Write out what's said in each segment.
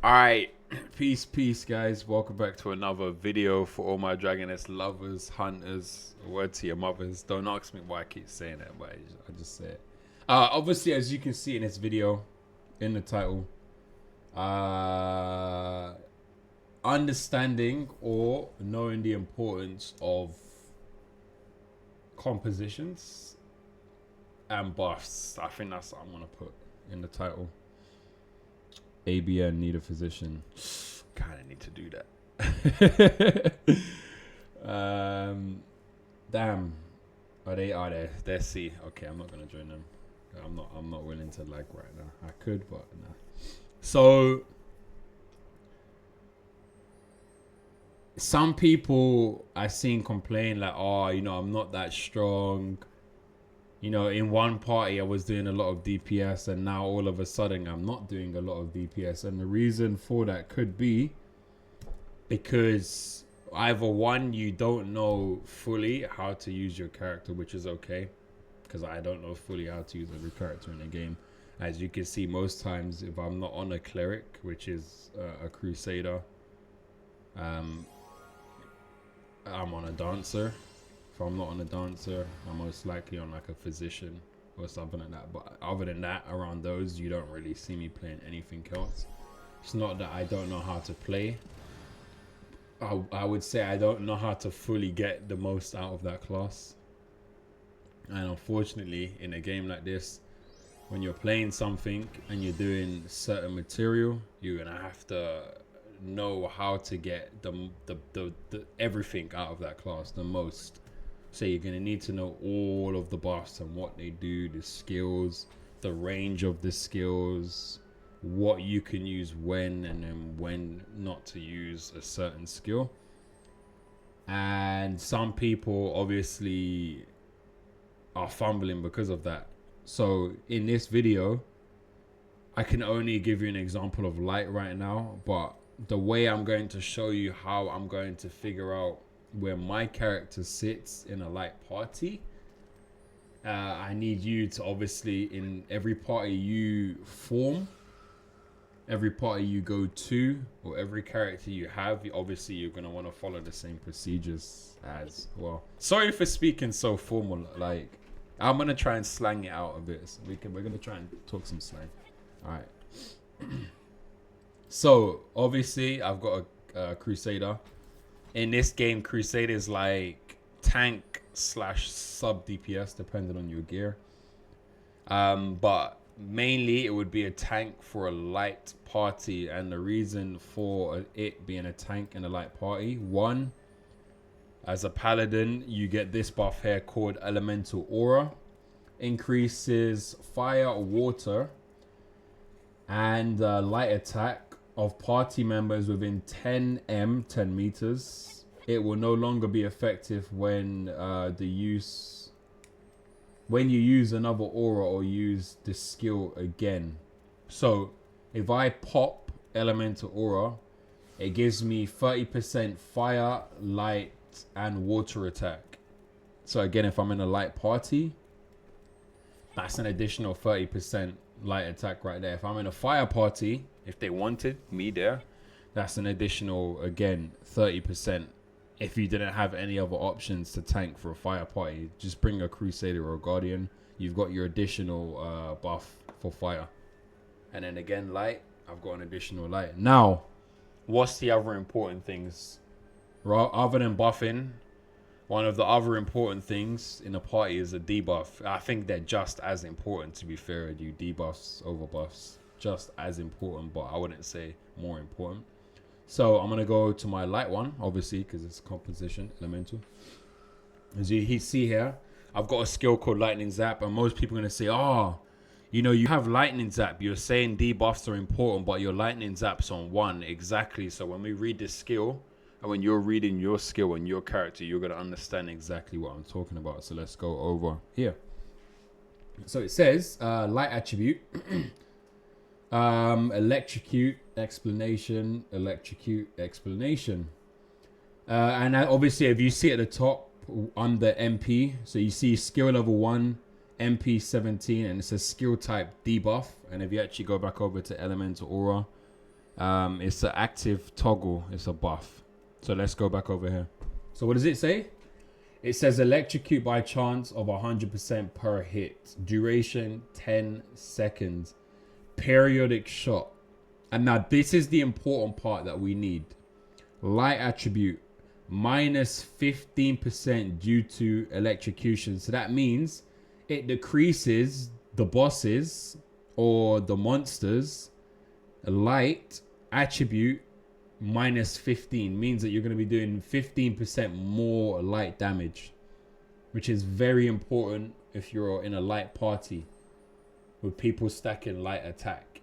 All right, peace, guys. Welcome back to another video for all my Dragoness lovers, hunters. A word to your mothers. Don't ask me why I keep saying that, but I just say it. Obviously, as you can see in this video, in the title, understanding or knowing the importance of compositions and buffs. I think that's what I'm gonna put in the title. ABN need a physician. Kind of need to do that. Damn. Are they? Are they? They're C. Okay, I'm not gonna join them. I'm not willing to lag right now. I could, but nah. So some people I seen complain like, oh, I'm not that strong. In one party I was doing a lot of DPS and now all of a sudden I'm not doing a lot of DPS. And the reason for that could be because either one, you don't know fully how to use your character, which is okay. Because I don't know fully how to use every character in the game. As you can see, most times if I'm not on a cleric, which is a crusader, I'm on a dancer. If I'm not on a dancer, I'm most likely on like a physician or something like that. But other than that, around those, you don't really see me playing anything else. It's not that I don't know how to play. I would say I don't know how to fully get the most out of that class. And unfortunately, in a game like this, when you're playing something and you're doing certain material, you're gonna have to know how to get the everything out of that class, the most. So you're going to need to know all of the buffs and what they do, the skills, the range of the skills, what you can use when, and then when not to use a certain skill. And some people obviously are fumbling because of that. So in this video, I can only give you an example of light right now, but the way I'm going to show you how I'm going to figure out where my character sits in a light party, I need you to obviously, in every party you form, every party you go to, or every character you have, obviously you're going to want to follow the same procedures as well. Sorry for speaking so formal. Like, I'm going to try and slang it out a bit. So we're going to try and talk some slang. All right. So obviously I've got a crusader. In this game, Crusader is like tank / sub DPS, depending on your gear. But mainly it would be a tank for a light party. And the reason for it being a tank in a light party, one, as a paladin, you get this buff here called Elemental Aura. Increases fire, water, and light attack of party members within 10 meters. It will no longer be effective when when you use another aura or use the skill again. So if I pop Elemental Aura, it gives me 30% fire, light, and water attack. So again, if I'm in a light party, that's an additional 30% light attack right there. If I'm in a fire party, if they wanted me there, that's an additional, again, 30%. If you didn't have any other options to tank for a fire party, just bring a Crusader or a Guardian. You've got your additional buff for fire. And then again, light, I've got an additional light. Now, what's the other important things? Other than buffing, one of the other important things in a party is a debuff. I think they're just as important, to be fair with you. Debuffs over buffs, just as important, but I wouldn't say more important. So I'm going to go to my light one, obviously, because it's composition, elemental. As you see here, I've got a skill called Lightning Zap, and most people are going to say, oh, you have Lightning Zap. You're saying debuffs are important, but your Lightning Zap's on 1. Exactly. So when we read this skill, and when you're reading your skill and your character, you're going to understand exactly what I'm talking about. So let's go over here. So it says, light attribute, electrocute, explanation, electrocute, explanation. And obviously, if you see at the top under MP, so you see skill level 1, MP 17, and it says skill type debuff. And if you actually go back over to Elemental Aura, It's an active toggle. It's a buff. So let's go back over here. So what does it say? It says electrocute by chance of 100% per hit. Duration 10 seconds. Periodic shot. And now this is the important part that we need. Light attribute minus 15% due to electrocution. So that means it decreases the bosses or the monsters light attribute minus 15 means that you're going to be doing 15% more light damage, which is very important if you're in a light party with people stacking light attack.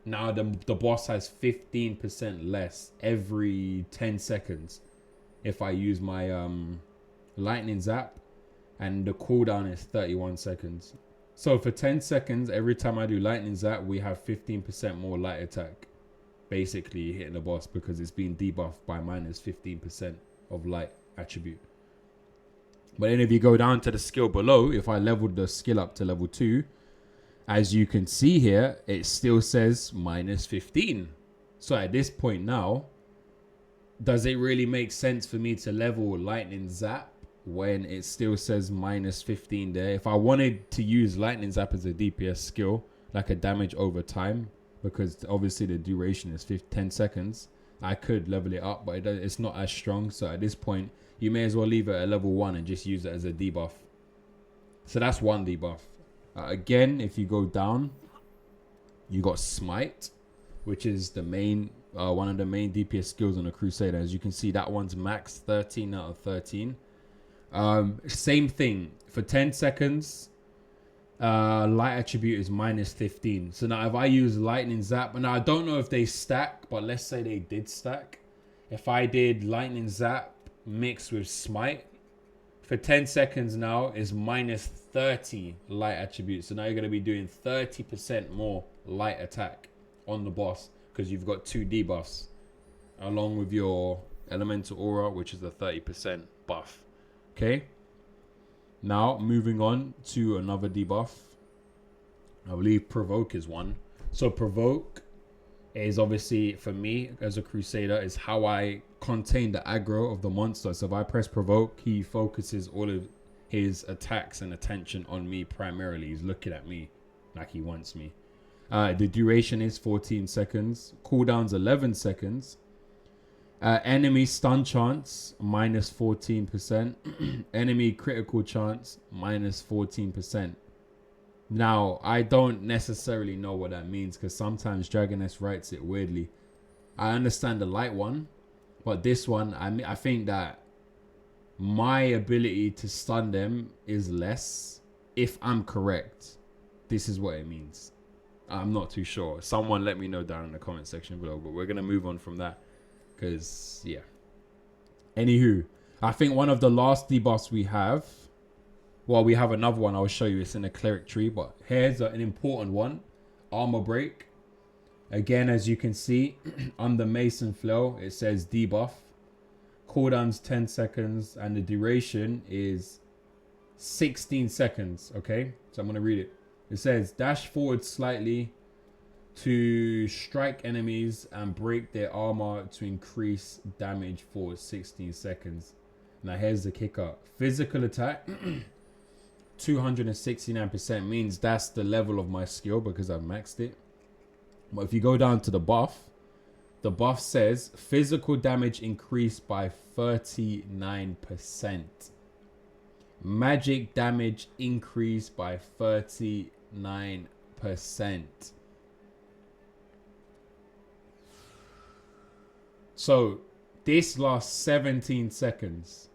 Now the boss has 15% less every 10 seconds if I use my lightning zap, and the cooldown is 31 seconds. So for 10 seconds, every time I do lightning zap, we have 15% more light attack. Basically hitting the boss because it's been debuffed by minus 15% of light attribute. But then if you go down to the skill below, if I leveled the skill up to level 2, as you can see here, it still says minus 15. So at this point now, does it really make sense for me to level lightning zap when it still says minus 15 there? If I wanted to use lightning zap as a DPS skill, like a damage over time, because obviously the duration is 10 seconds, I could level it up, but it's not as strong. So at this point, you may as well leave it at level 1 and just use it as a debuff. So that's one debuff. Again, if you go down, you got smite, which is the main one of the main DPS skills on a Crusader. As you can see, that one's max 13 out of 13. Same thing for 10 seconds. Light attribute is minus 15. So now if I use lightning zap, and I don't know if they stack, but let's say they did stack. If I did lightning zap mixed with smite, for 10 seconds now is minus 30 light attribute. So now you're going to be doing 30% more light attack on the boss because you've got 2 debuffs along with your elemental aura, which is a 30% buff. Okay. Now, moving on to another debuff. I believe Provoke is one. So Provoke is obviously, for me, as a Crusader, is how I contain the aggro of the monster. So if I press Provoke, he focuses all of his attacks and attention on me primarily. He's looking at me like he wants me. The duration is 14 seconds. Cooldown's 11 seconds. Enemy stun chance, minus 14%. Enemy critical chance, minus 14%. Now, I don't necessarily know what that means because sometimes Dragoness writes it weirdly. I understand the light one, but this one, I think that my ability to stun them is less. If I'm correct, this is what it means. I'm not too sure. Someone let me know down in the comment section below, but we're going to move on from that. Because, yeah. Anywho, I think one of the last debuffs we have, well, we have another one I'll show you. It's in the cleric tree, but here's an important one. Armor break. Again, as you can see, under Mason Flail, it says debuff. Cooldown's 10 seconds, and the duration is 16 seconds, okay? So I'm going to read it. It says, dash forward slightly to strike enemies and break their armor to increase damage for 16 seconds. Now here's the kicker. Physical attack 269% means that's the level of my skill because I've maxed it. But if you go down to the buff says physical damage increased by 39%. Magic damage increased by 39%. So this lasts 17 seconds.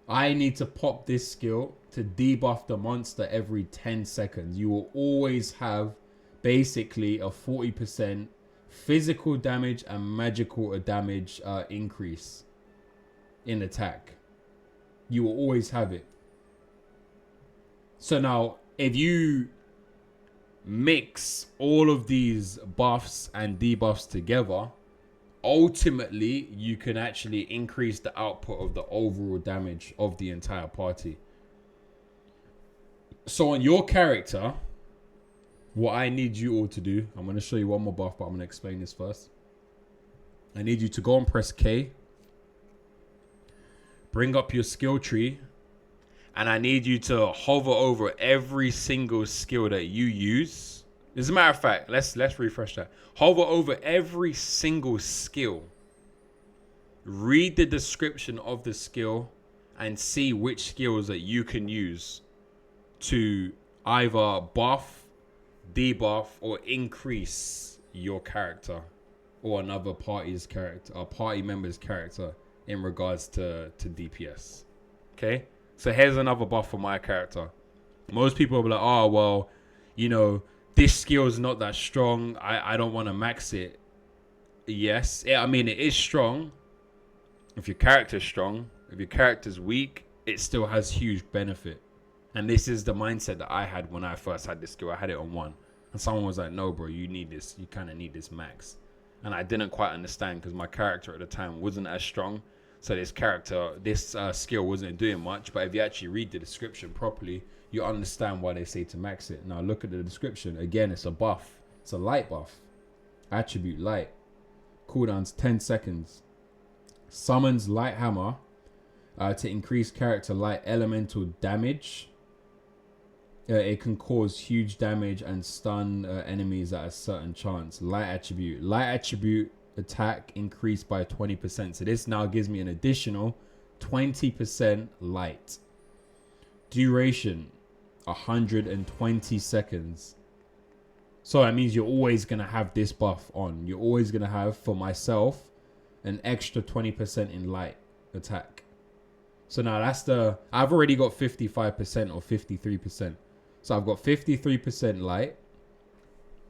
I need to pop this skill to debuff the monster every 10 seconds. You will always have basically a 40% physical damage and magical damage increase in attack. You will always have it. So now, if you mix all of these buffs and debuffs together, ultimately you can actually increase the output of the overall damage of the entire party. So on your character, What I need you all to do, I'm going to show you one more buff, but I'm going to explain this first. I need you to go and press K. Bring up your skill tree. And I need you to hover over every single skill that you use. As a matter of fact, let's refresh that. Hover over every single skill. Read the description of the skill and see which skills that you can use to either buff, debuff, or increase your character or another party's character, a party member's character in regards to DPS. Okay? So here's another buff for my character. Most people will be like, oh, well, you know, this skill is not that strong. I don't want to max it. Yes. I mean, it is strong. If your character's strong, if your character's weak, it still has huge benefit. And this is the mindset that I had when I first had this skill. I had it on 1. And someone was like, no, bro, you need this. You kind of need this max. And I didn't quite understand because my character at the time wasn't as strong. So this skill wasn't doing much. But if you actually read the description properly, you understand why they say to max it. Now look at the description. Again, it's a buff. It's a light buff. Attribute light. Cooldown's 10 seconds. Summons light hammer to increase character light elemental damage. It can cause huge damage and stun enemies at a certain chance. Light attribute. Light attribute attack increased by 20%. So this now gives me an additional 20% light. Duration 120 seconds. So that means you're always going to have this buff on. You're always going to have, for myself, an extra 20% in light attack. So now I've already got 55% or 53%. So I've got 53% light.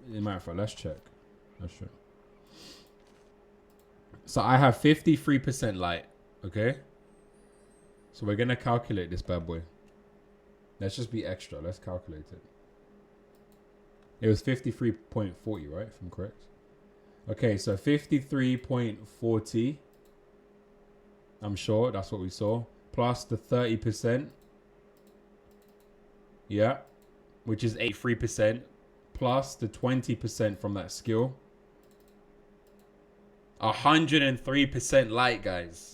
As a matter of fact, let's check. So I have 53% light. Okay. So we're going to calculate this bad boy. Let's just be extra. Let's calculate it. It was 53.40, right? If I'm correct. Okay, so 53.40. I'm sure that's what we saw. Plus the 30%. Yeah. Which is 83%. Plus the 20% from that skill. 103% light, guys.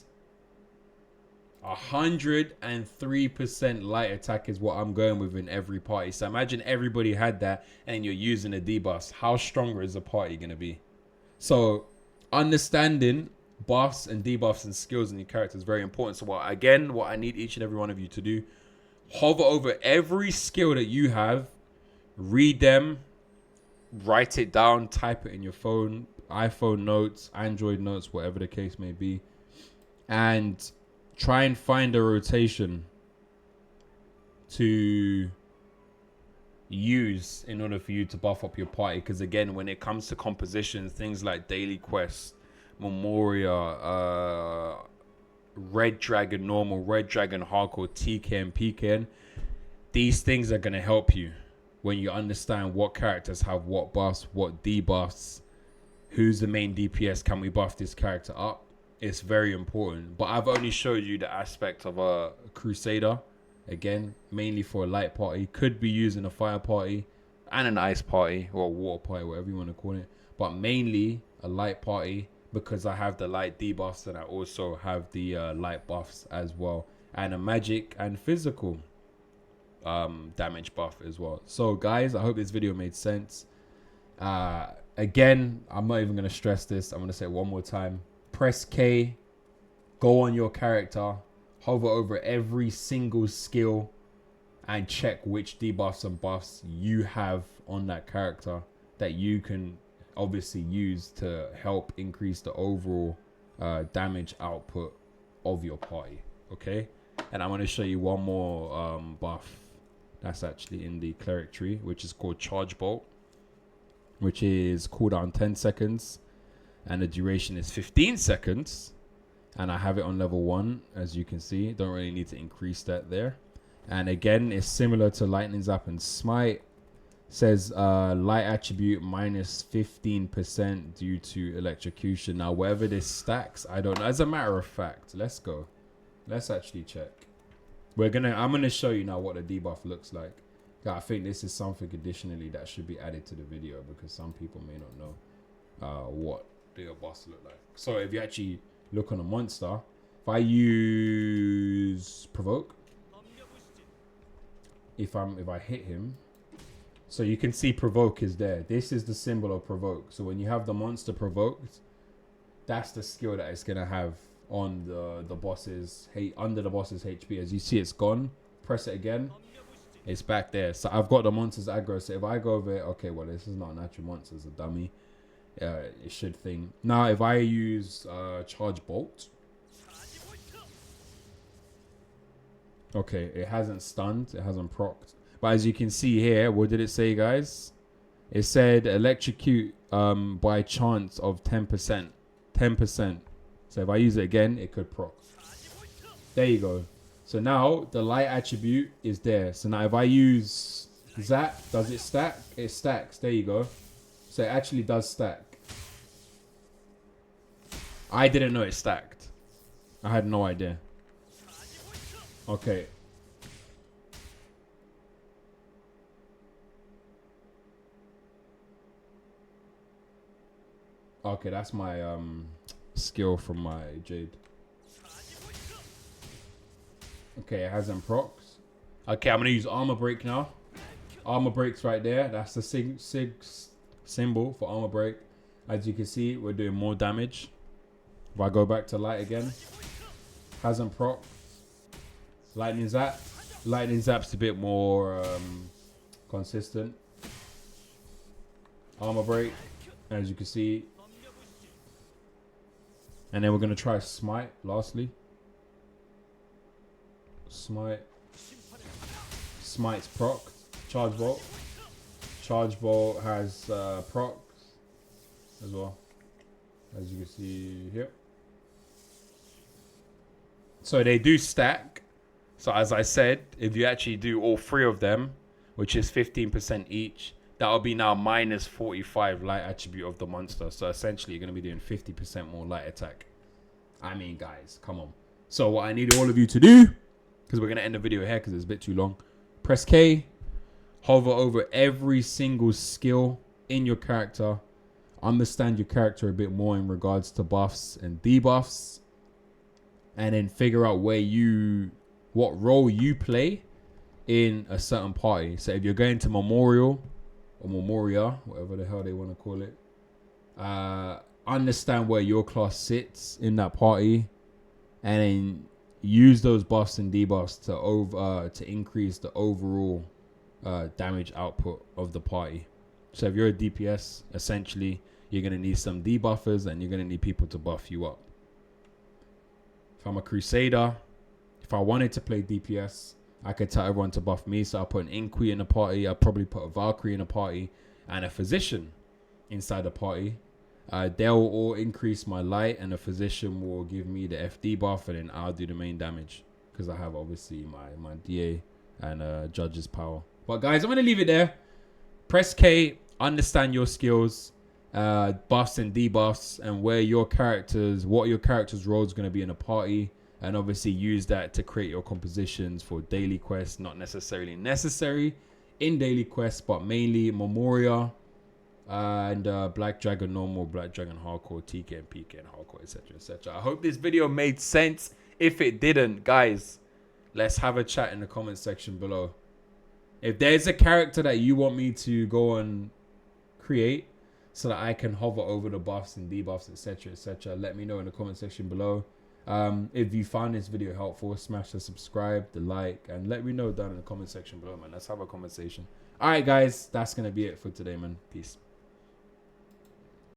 103% light attack is what I'm going with in every party. So imagine everybody had that and you're using a debuff. How stronger is the party going to be? So understanding buffs and debuffs and skills in your character is very important. So what I need each and every one of you to do, hover over every skill that you have, read them, write it down, type it in your phone, iPhone notes, Android notes, whatever the case may be, and try and find a rotation to use in order for you to buff up your party. Because again, when it comes to compositions, things like daily quests, Memoria, Red Dragon normal, Red Dragon hardcore, TK and PK, these things are going to help you when you understand what characters have what buffs, what debuffs, who's the main DPS, can we buff this character up. It's very important. But I've only showed you the aspect of a Crusader. Again, mainly for a light party. Could be used in a fire party and an ice party or a water party, whatever you want to call it. But mainly a light party because I have the light debuffs and I also have the light buffs as well. And a magic and physical damage buff as well. So guys, I hope this video made sense. Again, I'm not even going to stress this. I'm going to say it one more time. Press K, go on your character, hover over every single skill and check which debuffs and buffs you have on that character that you can obviously use to help increase the overall damage output of your party. Okay, and I'm going to show you one more buff that's actually in the cleric tree, which is called Charge Bolt, which is cooldown 10 seconds. And the duration is 15 seconds. And I have it on level 1, as you can see. Don't really need to increase that there. And again, it's similar to Lightning Zap and Smite. Says light attribute minus 15% due to electrocution. Now, whether this stacks, I don't know. As a matter of fact, let's go. Let's actually check. I'm gonna show you now what the debuff looks like. I think this is something additionally that should be added to the video because some people may not know what the boss look like. So if you actually look on a monster, if I use provoke, if I hit him, so you can see provoke is there. This is the symbol of provoke. So when you have the monster provoked, that's the skill that it's gonna have on the boss's under the boss's HP. As you see, it's gone. Press it again. It's back there. So I've got the monster's aggro. So if I go over it, okay, well, this is not an actual monster, it's a dummy. It should thing. Now, if I use charge bolt, okay, it hasn't stunned, it hasn't procced. But as you can see here, what did it say, guys? It said electrocute by chance of 10%. 10%. So if I use it again, it could proc. There you go. So now the light attribute is there. So now if I use Zap, does it stack? It stacks. There you go. So it actually does stack. I didn't know it stacked. I had no idea. Okay. Okay, that's my skill from my Jade. Okay, it hasn't procs. Okay, I'm gonna use armor break now. Armor break's right there. That's the sig symbol for armor break. As you can see, we're doing more damage. If I go back to light again, hasn't proc. Lightning zap. Lightning zap's a bit more consistent. Armor break, as you can see. And then we're gonna try smite lastly. Smite. Smite's proc. Charge bolt. Charge bolt has procs as well, as you can see here. So they do stack. So as I said, if you actually do all three of them, which is 15% each, that'll be now minus 45 light attribute of the monster. So essentially, you're going to be doing 50% more light attack. I mean, guys, come on. So what I need all of you to do, because we're going to end the video here because it's a bit too long, press K, hover over every single skill in your character, understand your character a bit more in regards to buffs and debuffs, and then figure out what role you play in a certain party. So if you're going to Memorial or Memoria, whatever the hell they want to call it, understand where your class sits in that party, and then use those buffs and debuffs to increase the overall damage output of the party. So if you're a DPS, essentially you're going to need some debuffers and you're going to need people to buff you up. If I'm a Crusader, if I wanted to play DPS, I could tell everyone to buff me. So I'll put an Inqui in a party. I'll probably put a Valkyrie in a party and a Physician inside the party. They'll all increase my light, and the Physician will give me the FD buff, and then I'll do the main damage because I have obviously my DA and Judge's power. But guys, I'm going to leave it there. Press K, understand your skills, buffs and debuffs, and what your character's role is going to be in a party. And obviously use that to create your compositions for daily quests. Not necessarily necessary in daily quests, but mainly Memoria and Black Dragon Normal, Black Dragon Hardcore, TK and PK and Hardcore, etc, etc. I hope this video made sense. If it didn't, guys, let's have a chat in the comment section below. If there's a character that you want me to go and create so that I can hover over the buffs and debuffs, etc, etc, let me know in the comment section below. If you found this video helpful, smash the subscribe, the like, and let me know down in the comment section below, man. Let's have a conversation. All right, guys, that's gonna be it for today, man. Peace.